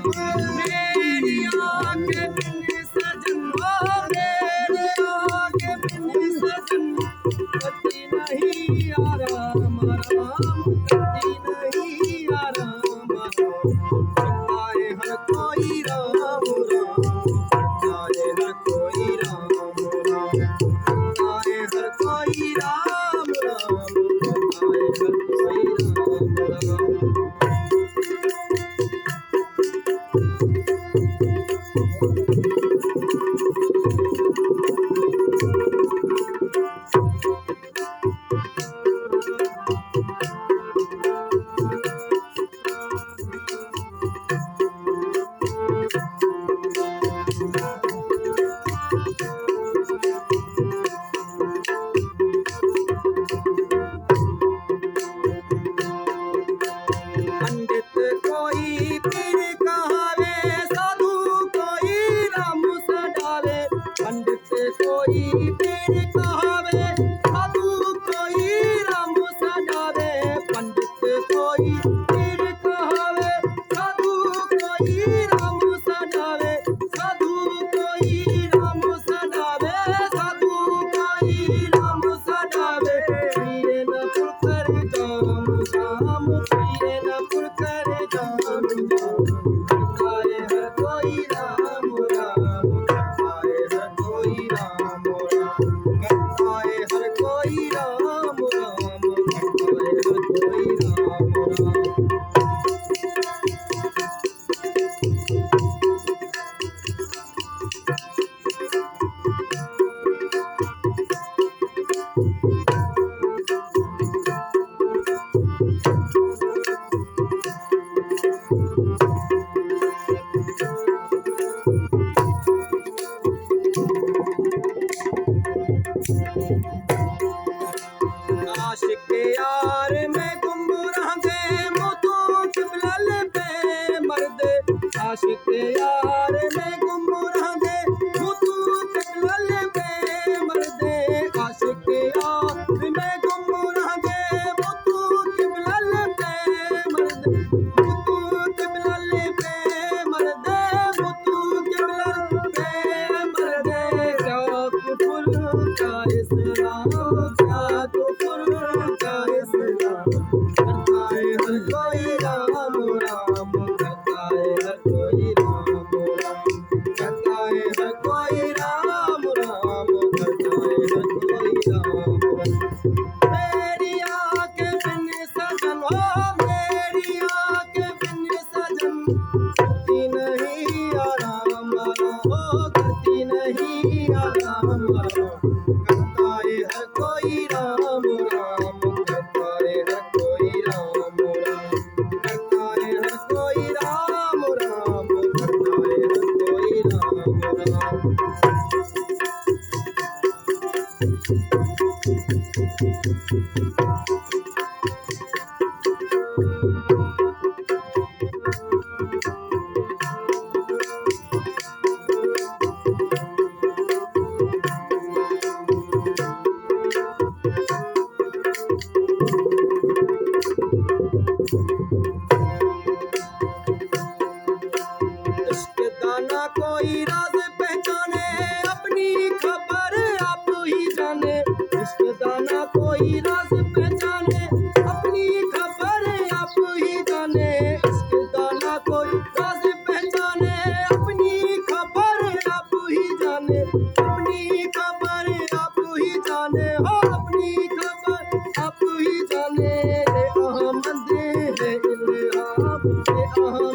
मेरी आंखें बिन सजन मेरे आंखें बिन सजन करती नहीं आराम आराम करती नहीं आराम करता है हर कोई राम राम करता है हर कोई राम राम करता है हर कोई राम राम करता है हर कोई राम राम। पंडित कोई पीर कहावे साधु कोई राम सडावे पंडित कोई पीर कहावे साधु कोई राम सडावे पंडित कोई पीर कहावे साधु कोई राम सडावे साधु कोई राम सडावे साधु कोई राम सडावे पीरे न पुरकर काम काम पीरे न पुरकर काम करता है हर कोई राम राम करता है हर कोई राम राम करता है हर कोई राम राम करता है हर कोई राम राम। आशिक यार में गुमराह दे मोतों किबलल पे मर्दे आशिक यार में गुमराह दे मोतों किबलल पे मर्दे आशिक यार में गुमराह दे मोतों किबलल पे मर्दे मोतों किबलल पे मर्दे मोतों किबलल पे मर्दे क्या कुफर का इस्लाम क्या कुफर का इस्लाम करता है हर कोई राम राम करता है हर कोई राम राम करता है हर कोई राम राम करता है हर कोई राम राम। मेरी आंखें बिन सजन हो मेरी आंखें बिन सजन करती नहीं आराम आराम हो करती नहीं आराम आराम करता है हर कोई राम राम करता है हर कोई राम राम करता है हर कोई राम राम करता है हर कोई राम राम। इश्क दाना कोई राज पहचाने अपनी खबर आप ही जाने इश्क दाना कोई राज पहचाने अपनी खबर आप ही जाने इश्क दाना कोई राज पहचाने अपनी खबर आप ही जाने अपनी खबर आप ही जाने हो अपनी खबर आप ही जाने रे अहमद रे इल्हाम रे अहमद